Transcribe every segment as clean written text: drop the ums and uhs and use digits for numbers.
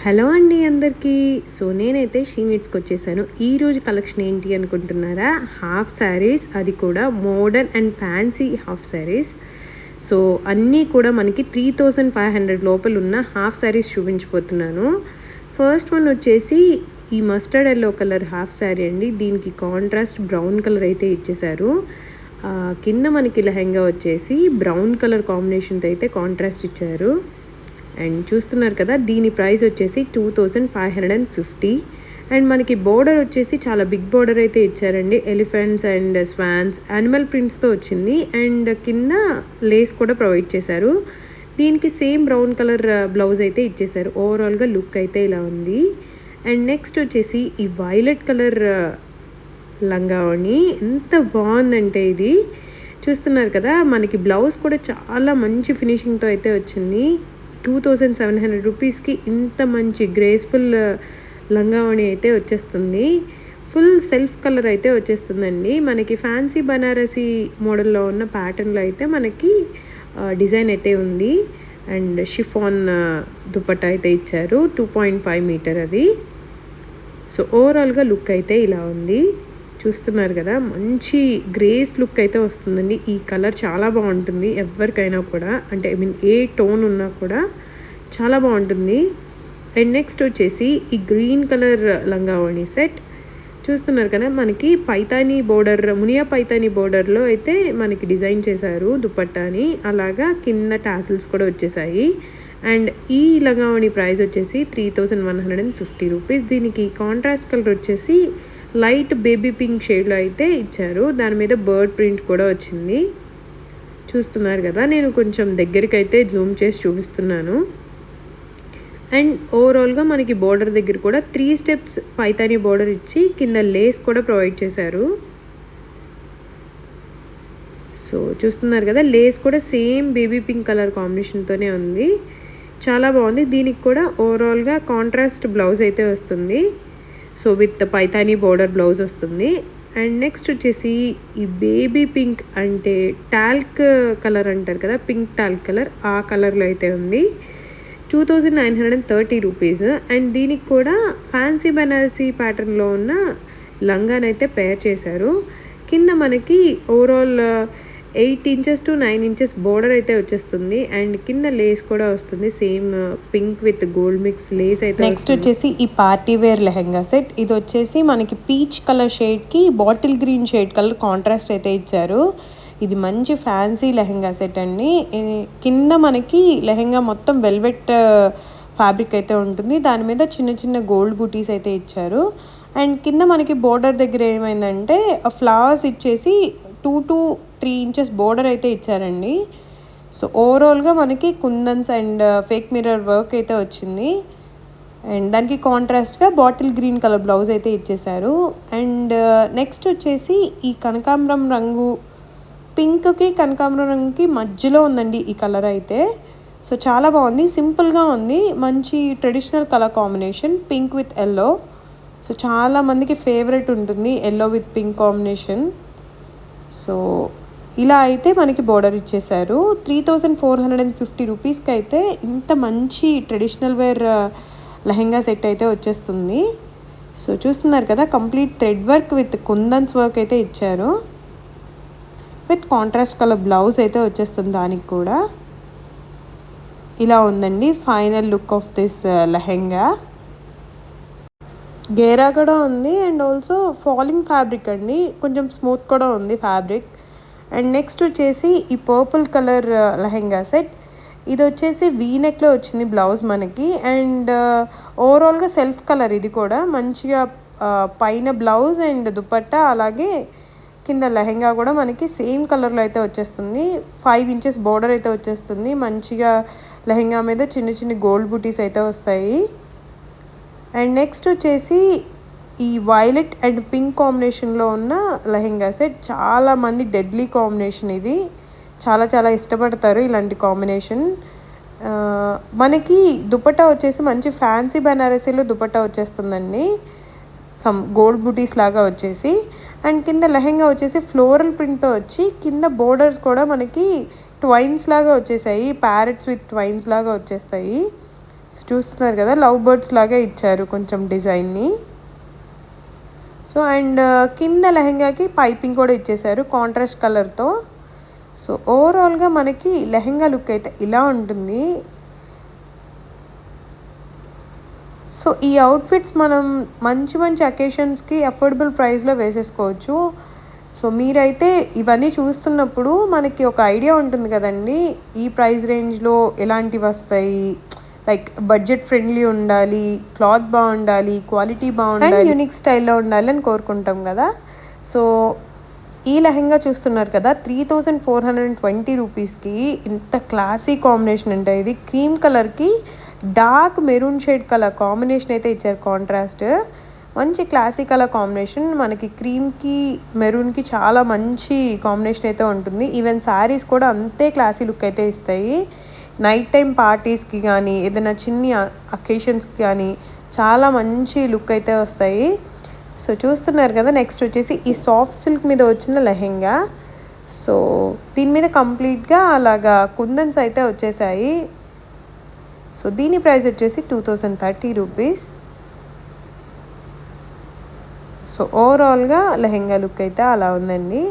Hello అండి అందరికీ. So నేనైతే షీ నీడ్స్కి వచ్చేసాను. ఈరోజు కలెక్షన్ ఏంటి అనుకుంటున్నారా? హాఫ్ శారీస్, అది కూడా modern and fancy half saris. So అన్నీ కూడా మనకి 3500 లోపల ఉన్న హాఫ్ శారీస్ చూపించబోతున్నాను. ఫస్ట్ వన్ వచ్చేసి ఈ mustard yellow colour half sari అండి. దీనికి కాంట్రాస్ట్ బ్రౌన్ కలర్ అయితే ఇచ్చేసారు. కింద మనకి లెహంగా వచ్చేసి బ్రౌన్ కలర్ కాంబినేషన్తో అయితే కాంట్రాస్ట్ ఇచ్చారు. అండ్ చూస్తున్నారు కదా, దీని ప్రైస్ వచ్చేసి 2550. అండ్ మనకి బోర్డర్ వచ్చేసి చాలా బిగ్ బోర్డర్ అయితే ఇచ్చారండి. ఎలిఫెంట్స్ అండ్ స్వాన్స్ యానిమల్ ప్రింట్స్తో వచ్చింది. అండ్ కింద లేస్ కూడా ప్రొవైడ్ చేశారు. దీనికి సేమ్ బ్రౌన్ కలర్ బ్లౌజ్ అయితే ఇచ్చేసారు. ఓవరాల్గా లుక్ అయితే ఇలా ఉంది. అండ్ నెక్స్ట్ వచ్చేసి ఈ వైలెట్ కలర్ లంగావని ఎంత బాగుందంటే, ఇది చూస్తున్నారు కదా, మనకి బ్లౌజ్ కూడా చాలా మంచి ఫినిషింగ్తో అయితే వచ్చింది. 2700 రూపీస్కి ఇంత మంచి గ్రేస్ఫుల్ లంగావణి అయితే వచ్చేస్తుంది. ఫుల్ సెల్ఫ్ కలర్ అయితే వచ్చేస్తుందండి. మనకి ఫ్యాన్సీ బనారసీ మోడల్లో ఉన్న ప్యాటర్న్లో అయితే మనకి డిజైన్ అయితే ఉంది. అండ్ షిఫాన్ దుపట్టా అయితే ఇచ్చారు. 2.5 మీటర్ అది. సో ఓవరాల్గా లుక్ అయితే ఇలా ఉంది. చూస్తున్నారు కదా, మంచి గ్రేస్ లుక్ అయితే వస్తుందండి. ఈ కలర్ చాలా బాగుంటుంది ఎవరికైనా కూడా, అంటే ఏ టోన్ ఉన్నా కూడా చాలా బాగుంటుంది. అండ్ నెక్స్ట్ వచ్చేసి ఈ గ్రీన్ కలర్ లంగావణి సెట్ చూస్తున్నారు కదా, మనకి పైతానీ బోర్డర్, మునియా పైతానీ బోర్డర్లో అయితే మనకి డిజైన్ చేశారు దుపట్టాని. అలాగా కింద టాసిల్స్ కూడా వచ్చేసాయి. అండ్ ఈ లంగావణి ప్రైస్ వచ్చేసి 3150 రూపీస్. దీనికి కాంట్రాస్ట్ కలర్ వచ్చేసి లైట్ బేబీ పింక్ షేడ్లో అయితే ఇచ్చారు. దాని మీద బర్డ్ ప్రింట్ కూడా వచ్చింది. చూస్తున్నారు కదా, నేను కొంచెం దగ్గరికి అయితే జూమ్ చేసి చూపిస్తున్నాను. అండ్ ఓవరాల్గా మనకి బోర్డర్ దగ్గర కూడా 3 స్టెప్స్ పైతానీ బోర్డర్ ఇచ్చి కింద లేస్ కూడా ప్రొవైడ్ చేశారు. సో చూస్తున్నారు కదా, లేస్ కూడా సేమ్ బేబీ పింక్ కలర్ కాంబినేషన్తోనే ఉంది. చాలా బాగుంది. దీనికి కూడా ఓవరాల్గా కాంట్రాస్ట్ బ్లౌజ్ అయితే వస్తుంది. So with Paithani border blouse వస్తుంది. అండ్ నెక్స్ట్ వచ్చేసి ఈ బేబీ పింక్, అంటే టాల్క్ కలర్ అంటారు కదా, పింక్ టాల్క్ కలర్, ఆ కలర్లో అయితే ఉంది. 2930 రూపీస్. అండ్ దీనికి కూడా ఫ్యాన్సీ బనారసీ ప్యాటర్న్లో ఉన్న లంగానైతే పేర్ చేశారు. కింద మనకి overall 8 inches to 9 inches border అయితే వచ్చేస్తుంది. అండ్ కింద లేస్ కూడా వస్తుంది, same pink with gold mix lace అయితే. నెక్స్ట్ వచ్చేసి ఈ పార్టీ వేర్ లెహంగా సెట్. ఇది వచ్చేసి మనకి పీచ్ కలర్ షేడ్కి bottle green shade colour contrast అయితే ఇచ్చారు. ఇది మంచి ఫ్యాన్సీ లెహంగా సెట్ అండి. కింద మనకి లెహంగా మొత్తం వెల్వెట్ ఫ్యాబ్రిక్ అయితే ఉంటుంది. దాని మీద చిన్న చిన్న గోల్డ్ బూటీస్ అయితే ఇచ్చారు. అండ్ కింద మనకి బోర్డర్ దగ్గర ఏమైందంటే ఫ్లవర్స్ ఇచ్చేసి 2 to 3 ఇంచెస్ బోర్డర్ అయితే ఇచ్చారండి. సో ఓవరాల్గా మనకి కుందన్స్ అండ్ ఫేక్ మిర్రర్ వర్క్ అయితే వచ్చింది. అండ్ దానికి కాంట్రాస్ట్గా బాటిల్ గ్రీన్ కలర్ బ్లౌజ్ అయితే ఇచ్చేసారు. అండ్ నెక్స్ట్ వచ్చేసి ఈ కనకాంబరం రంగు, పింక్కి కనకాంబరం రంగుకి మధ్యలో ఉందండి ఈ కలర్ అయితే. సో చాలా బాగుంది, సింపుల్గా ఉంది, మంచి traditional colour combination, pink with yellow. So చాలా మందికి ఫేవరెట్ ఉంటుంది yellow with pink combination. So ఇలా అయితే మనకి బోర్డర్ ఇచ్చేసారు. 3450 రూపీస్కి అయితే ఇంత మంచి ట్రెడిషనల్ వేర్ లెహంగా సెట్ అయితే వచ్చేస్తుంది. సో చూస్తున్నారు కదా, complete thread work with kundans work అయితే ఇచ్చారు. విత్ కాంట్రాస్ట్ కలర్ బ్లౌజ్ అయితే వచ్చేస్తుంది. దానికి కూడా ఇలా ఉందండి final look of this lehenga. గేరా కూడా ఉంది. అండ్ ఆల్సో ఫాలింగ్ ఫ్యాబ్రిక్ అండి, కొంచెం స్మూత్ కూడా ఉంది ఫ్యాబ్రిక్. అండ్ నెక్స్ట్ వచ్చేసి ఈ పర్పుల్ కలర్ లెహంగా సెట్. ఇది వచ్చేసి వీనెక్లో వచ్చింది బ్లౌజ్ మనకి. అండ్ ఓవరాల్గా సెల్ఫ్ కలర్, ఇది కూడా మంచిగా పైన బ్లౌజ్ అండ్ దుపట్టా, అలాగే కింద లెహంగా కూడా మనకి సేమ్ కలర్లో అయితే వచ్చేస్తుంది. 5 ఇంచెస్ బోర్డర్ అయితే వచ్చేస్తుంది. మంచిగా లెహంగా మీద చిన్న చిన్న గోల్డ్ బూటీస్ అయితే వస్తాయి. అండ్ నెక్స్ట్ వచ్చేసి ఈ వైలెట్ అండ్ పింక్ కాంబినేషన్లో ఉన్న లెహంగా సెట్. చాలామంది డెడ్లీ కాంబినేషన్ ఇది, చాలా చాలా ఇష్టపడతారు ఇలాంటి కాంబినేషన్. మనకి దుపట్టా వచ్చేసి మంచి ఫ్యాన్సీ బనారసీలో దుపట్టా వచ్చేస్తుందండి, సమ్ గోల్డ్ బూటీస్ లాగా వచ్చేసి. అండ్ కింద లెహంగా వచ్చేసి ఫ్లోరల్ ప్రింట్తో వచ్చి కింద బోర్డర్స్ కూడా మనకి ట్వైన్స్ లాగా వచ్చేసాయి, ప్యారెట్స్ విత్ ట్వైన్స్ లాగా వచ్చేస్తాయి. సో చూస్తున్నారు కదా, లవ్ బర్డ్స్ లాగా ఇచ్చారు కొంచెం డిజైన్ని. సో అండ్ కింద లెహెంగాకి పైపింగ్ కూడా ఇచ్చేసారు కాంట్రాస్ట్ కలర్తో. సో ఓవరాల్గా మనకి లెహెంగా లుక్ అయితే ఇలా ఉంటుంది. సో ఈ అవుట్ఫిట్స్ మనం మంచి మంచి అకేషన్స్కి అఫోర్డబుల్ ప్రైస్లో వేసేసుకోవచ్చు. సో మీరైతే ఇవన్నీ చూస్తున్నప్పుడు మనకి ఒక ఐడియా ఉంటుంది కదండి, ఈ ప్రైస్ రేంజ్లో ఎలాంటివి వస్తాయి, లైక్ బడ్జెట్ ఫ్రెండ్లీ ఉండాలి, క్లాత్ బాగుండాలి, క్వాలిటీ బాగుండాలి, యూనిక్ స్టైల్లో ఉండాలి అని కోరుకుంటాం కదా. సో ఈ లెహెంగా చూస్తున్నారు కదా, 3420 రూపీస్కి ఇంత క్లాసీ కాంబినేషన్ అంటే, ఇది క్రీమ్ కలర్కి dark maroon shade colour combination అయితే ఇచ్చారు. కాంట్రాస్ట్ మంచి క్లాసీ కలర్ కాంబినేషన్. మనకి క్రీమ్కి మెరూన్కి చాలా మంచి కాంబినేషన్ అయితే ఉంటుంది. ఈవెన్ శారీస్ కూడా అంతే క్లాసీ లుక్ అయితే ఇస్తాయి. నైట్ టైం పార్టీస్కి కానీ ఏదైనా చిన్ని అకేషన్స్కి కానీ చాలా మంచి లుక్ అయితే వస్తాయి. సో చూస్తున్నారు కదా, నెక్స్ట్ వచ్చేసి ఈ సాఫ్ట్ సిల్క్ మీద వచ్చిన లెహెంగా. సో దీని మీద కంప్లీట్గా అలాగా కుందన్స్ అయితే వచ్చేసాయి. సో దీని ప్రైస్ వచ్చేసి 2030 రూపీస్. సో ఓవరాల్గా లెహెంగా లుక్ అయితే అలా ఉందండి.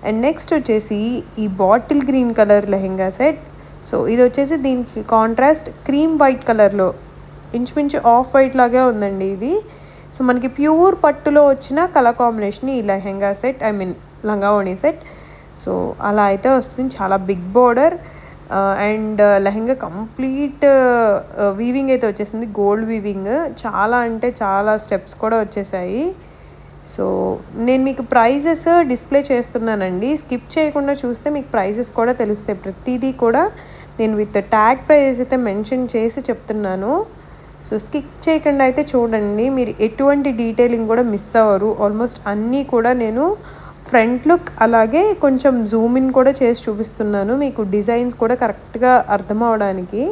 అండ్ నెక్స్ట్ వచ్చేసి ఈ bottle green colour lehenga set. So ఇది వచ్చేసి దీనికి కాంట్రాస్ట్ క్రీమ్ వైట్ కలర్లో ఇంచుమించు ఆఫ్ వైట్ లాగే ఉందండి ఇది. సో మనకి ప్యూర్ పట్టులో వచ్చిన కలర్ కాంబినేషన్ ఈ లెహెంగా సెట్, ఐ మీన్ లంగావోణి సెట్. సో అలా అయితే వస్తుంది. చాలా big border and lehenga complete weaving అయితే వచ్చేసింది, గోల్డ్ వీవింగ్. చాలా అంటే చాలా స్టెప్స్ కూడా వచ్చేసాయి. సో నేను మీకు ప్రైజెస్ డిస్ప్లే చేస్తున్నానండి, స్కిప్ చేయకుండా చూస్తే మీకు ప్రైజెస్ కూడా తెలుస్తాయి. ప్రతిదీ కూడా నేను విత్ ట్యాగ్ ప్రైజెస్ అయితే మెన్షన్ చేసి చెప్తున్నాను. సో స్కిప్ చేయకుండా అయితే చూడండి, మీరు ఎటువంటి డీటెయిలింగ్ కూడా మిస్ అవ్వరు. ఆల్మోస్ట్ అన్నీ కూడా నేను ఫ్రంట్ లుక్ అలాగే కొంచెం జూమ్ ఇన్ కూడా చేసి చూపిస్తున్నాను, మీకు డిజైన్స్ కూడా కరెక్ట్గా అర్థం అవడానికి.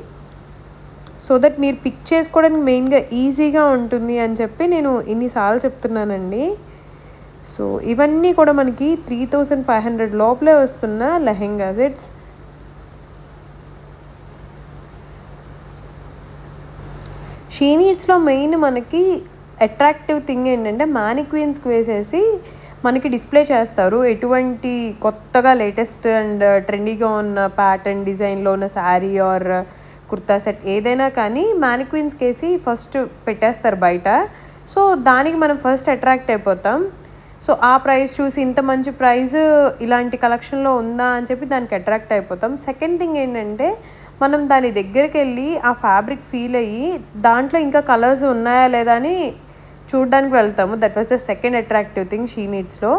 సో దట్ మీరు పిక్ చేసుకోవడానికి మెయిన్గా ఈజీగా ఉంటుంది అని చెప్పి నేను ఇన్నిసార్లు చెప్తున్నానండి. సో ఇవన్నీ కూడా మనకి 3500 లోపలే వస్తున్న లెహెంగా సెట్స్. షీ నీడ్స్లో మెయిన్ మనకి అట్రాక్టివ్ థింగ్ ఏంటంటే మ్యానిక్వీన్స్కి వేసేసి మనకి డిస్ప్లే చేస్తారు. ఎటువంటి కొత్తగా లేటెస్ట్ అండ్ ట్రెండీగా ఉన్న ప్యాటర్న్ డిజైన్లో ఉన్న శారీ ఆర్ కుర్తా సెట్ ఏదైనా కానీ మ్యానిక్వీన్స్కి వేసి ఫస్ట్ పెట్టేస్తారు బయట. సో దానికి మనం ఫస్ట్ అట్రాక్ట్ అయిపోతాం. సో ఆ ప్రైస్ చూసి ఇంత మంచి ప్రైస్ ఇలాంటి కలెక్షన్లో ఉందా అని చెప్పి దానికి అట్రాక్ట్ అయిపోతాం. సెకండ్ థింగ్ ఏంటంటే మనం దాని దగ్గరికి వెళ్ళి ఆ ఫ్యాబ్రిక్ ఫీల్ అయ్యి దాంట్లో ఇంకా కలర్స్ ఉన్నాయా లేదా అని చూడడానికి వెళ్తాము. That was the second attractive thing she నీడ్స్లో.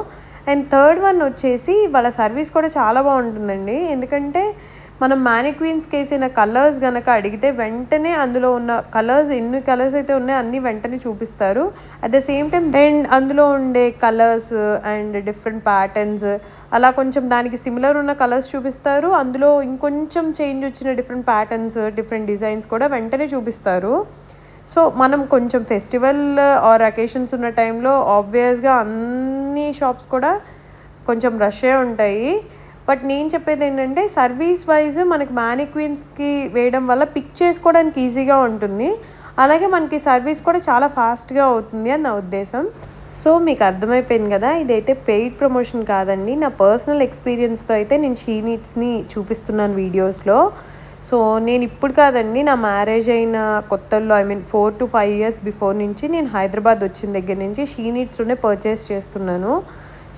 అండ్ థర్డ్ వన్ వచ్చేసి వాళ్ళ సర్వీస్ కూడా చాలా బాగుంటుందండి. ఎందుకంటే మనం మ్యానిక్వీన్స్కి వేసిన కలర్స్ కనుక అడిగితే వెంటనే అందులో ఉన్న కలర్స్ ఎన్ని కలర్స్ అయితే ఉన్నాయో అన్నీ వెంటనే చూపిస్తారు. At the same time and అందులో ఉండే కలర్స్ అండ్ డిఫరెంట్ ప్యాటర్న్స్ అలా కొంచెం దానికి సిమిలర్ ఉన్న కలర్స్ చూపిస్తారు. అందులో ఇంకొంచెం చేంజ్ వచ్చిన డిఫరెంట్ ప్యాటర్న్స్ డిఫరెంట్ డిజైన్స్ కూడా వెంటనే చూపిస్తారు. సో మనం కొంచెం ఫెస్టివల్ ఆర్ అకేషన్స్ ఉన్న టైంలో ఆబ్వియస్గా అన్ని షాప్స్ కూడా కొంచెం రష్ే ఉంటాయి. బట్ నేను చెప్పేది ఏంటంటే సర్వీస్ వైజ్ మనకి మ్యానిక్వీన్స్కి వేయడం వల్ల పిక్ చేసుకోవడానికి ఈజీగా ఉంటుంది, అలాగే మనకి సర్వీస్ కూడా చాలా ఫాస్ట్గా అవుతుంది అని నా ఉద్దేశం. సో మీకు అర్థమైపోయింది కదా, ఇదైతే పెయిడ్ ప్రమోషన్ కాదండి, నా పర్సనల్ ఎక్స్పీరియన్స్తో అయితే నేను షీ నీడ్స్ని చూపిస్తున్నాను వీడియోస్లో. సో నేను ఇప్పుడు కాదండి, నా మ్యారేజ్ అయిన కొత్తల్లో I mean 4 to 5 years before నుంచి నేను హైదరాబాద్ వచ్చిన దగ్గర నుంచి షీ నీడ్స్లోనే పర్చేస్ చేస్తున్నాను.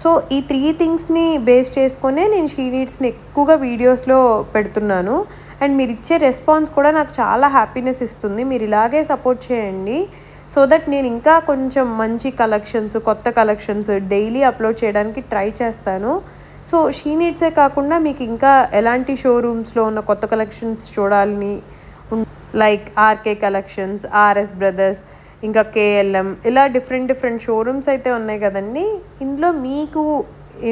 సో ఈ 3 థింగ్స్ని బేస్ చేసుకునే నేను షీ నీడ్స్ని ఎక్కువగా వీడియోస్లో పెడుతున్నాను. అండ్ మీరు ఇచ్చే రెస్పాన్స్ కూడా నాకు చాలా హ్యాపీనెస్ ఇస్తుంది. మీరు ఇలాగే సపోర్ట్ చేయండి సో దట్ నేను ఇంకా కొంచెం మంచి కలెక్షన్స్ కొత్త కలెక్షన్స్ డైలీ అప్లోడ్ చేయడానికి ట్రై చేస్తాను. సో షీ నీడ్సే కాకుండా మీకు ఇంకా ఎలాంటి షోరూమ్స్లో ఉన్న కొత్త కలెక్షన్స్ చూడాలని like RK collections, RS brothers, ఇంకా కేఎల్ఎం ఇలా డిఫరెంట్ షోరూమ్స్ అయితే ఉన్నాయి కదండి. ఇందులో మీకు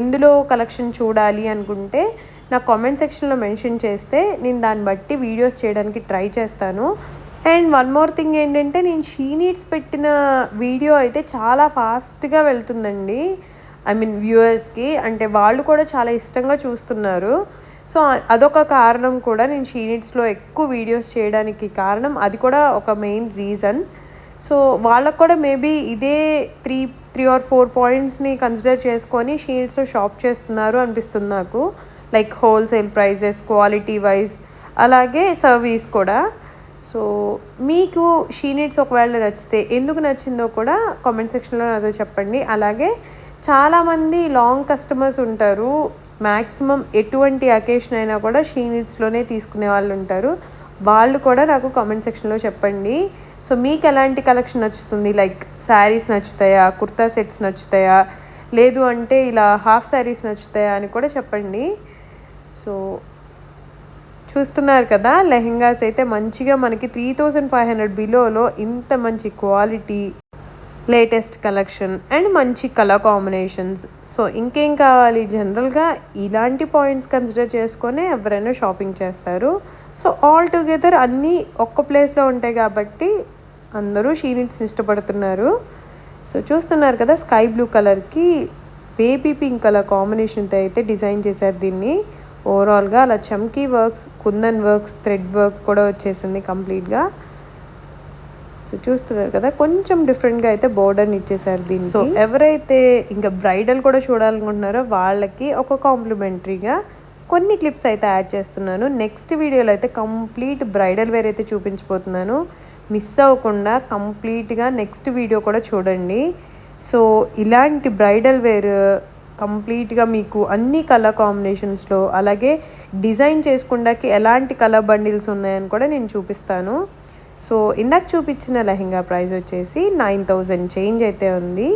ఎందులో కలెక్షన్ చూడాలి అనుకుంటే నా కామెంట్ సెక్షన్లో మెన్షన్ చేస్తే నేను దాన్ని బట్టి వీడియోస్ చేయడానికి ట్రై చేస్తాను. అండ్ వన్ మోర్ థింగ్ ఏంటంటే నేను షీ నీడ్స్ పెట్టిన వీడియో అయితే చాలా ఫాస్ట్గా వెళ్తుందండి, ఐ మీన్ వ్యూవర్స్కి, అంటే వాళ్ళు కూడా చాలా ఇష్టంగా చూస్తున్నారు. సో అదొక కారణం కూడా నేను షీనిట్స్లో ఎక్కువ వీడియోస్ చేయడానికి కారణం, అది కూడా ఒక మెయిన్ రీజన్. సో వాళ్ళకు కూడా మేబీ ఇదే 3 or 4 పాయింట్స్ని కన్సిడర్ చేసుకొని షీనిట్స్లో షాప్ చేస్తున్నారు అనిపిస్తుంది నాకు. Like wholesale prices, quality wise, అలాగే సర్వీస్ కూడా. సో మీకు షీనిట్స్ ఒకవేళ నచ్చితే ఎందుకు నచ్చిందో కూడా కామెంట్ సెక్షన్లో నాతో చెప్పండి. అలాగే చాలామంది లాంగ్ కస్టమర్స్ ఉంటారు, మ్యాక్సిమం ఎటువంటి అకేషన్ అయినా కూడా షీనిట్స్లోనే తీసుకునే వాళ్ళు ఉంటారు. వాళ్ళు కూడా నాకు కామెంట్ సెక్షన్లో చెప్పండి. సో మీకు ఎలాంటి కలెక్షన్ నచ్చుతుంది, లైక్ శారీస్ నచ్చుతాయా, కుర్తా సెట్స్ నచ్చుతాయా, లేదు అంటే ఇలా హాఫ్ శారీస్ నచ్చుతాయా అని కూడా చెప్పండి. సో చూస్తున్నారు కదా, లెహెంగాస్ అయితే మంచిగా మనకి 3500 బిలోలో ఇంత మంచి క్వాలిటీ, లేటెస్ట్ కలెక్షన్ అండ్ మంచి కలర్ కాంబినేషన్స్. సో ఇంకేం కావాలి, జనరల్గా ఇలాంటి పాయింట్స్ కన్సిడర్ చేసుకొని ఎవరైనా షాపింగ్ చేస్తారు. సో ఆల్ టుగెదర్ అన్నీ ఒక్క ప్లేస్లో ఉంటాయి కాబట్టి అందరూ షీనిట్స్ని ఇష్టపడుతున్నారు. సో చూస్తున్నారు కదా, స్కై బ్లూ కలర్కి బేబీ పింక్ కలర్ కాంబినేషన్తో అయితే డిజైన్ చేశారు దీన్ని. ఓవరాల్గా అలా చమ్కీ works, kundan works, thread work కూడా వచ్చేసింది కంప్లీట్గా. సో చూస్తున్నారు కదా, కొంచెం డిఫరెంట్గా అయితే బోర్డర్ని ఇచ్చేసారు దీన్ని. సో ఎవరైతే ఇంకా బ్రైడల్ కూడా చూడాలనుకుంటున్నారో వాళ్ళకి ఒక కాంప్లిమెంటరీగా కొన్ని క్లిప్స్ అయితే యాడ్ చేస్తున్నాను. నెక్స్ట్ వీడియోలో అయితే కంప్లీట్ బ్రైడల్ వేర్ అయితే చూపించబోతున్నాను. మిస్ అవ్వకుండా కంప్లీట్గా నెక్స్ట్ వీడియో కూడా చూడండి. సో ఇలాంటి బ్రైడల్ వేర్ కంప్లీట్గా మీకు అన్ని కలర్ కాంబినేషన్స్లో, అలాగే డిజైన్ చేసుకుండాకి ఎలాంటి కలర్ బండిల్స్ ఉన్నాయని కూడా నేను చూపిస్తాను. సో ఇందాక చూపించిన లెహెంగా ప్రైస్ వచ్చేసి 9000 చేంజ్ అయితే ఉంది.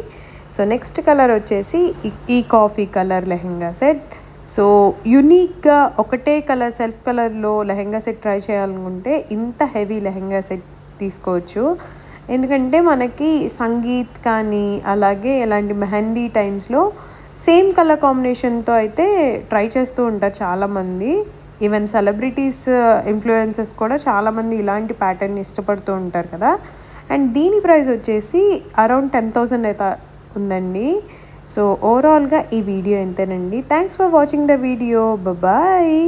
సో నెక్స్ట్ కలర్ వచ్చేసి ఈ coffee colour lehenga set. So యూనిక్గా ఒకటే కలర్, సెల్ఫ్ కలర్లో లెహెంగా సెట్ ట్రై చేయాలనుకుంటే ఇంత హెవీ లెహెంగా సెట్ తీసుకోవచ్చు. ఎందుకంటే మనకి సంగీత్ కానీ అలాగే ఇలాంటి మెహందీ టైమ్స్లో సేమ్ కలర్ కాంబినేషన్తో అయితే ట్రై చేస్తూ ఉంటారు చాలామంది. ఈవెన్ సెలబ్రిటీస్, ఇన్ఫ్లుయెన్సర్స్ కూడా చాలామంది ఇలాంటి ప్యాటర్న్ ఇష్టపడుతూ ఉంటారు కదా. అండ్ దీని ప్రైస్ వచ్చేసి అరౌండ్ 10,000 అయితే ఉందండి. సో ఓవరాల్గా ఈ వీడియో ఎంతేనండి. Thanks for watching the video. Bye.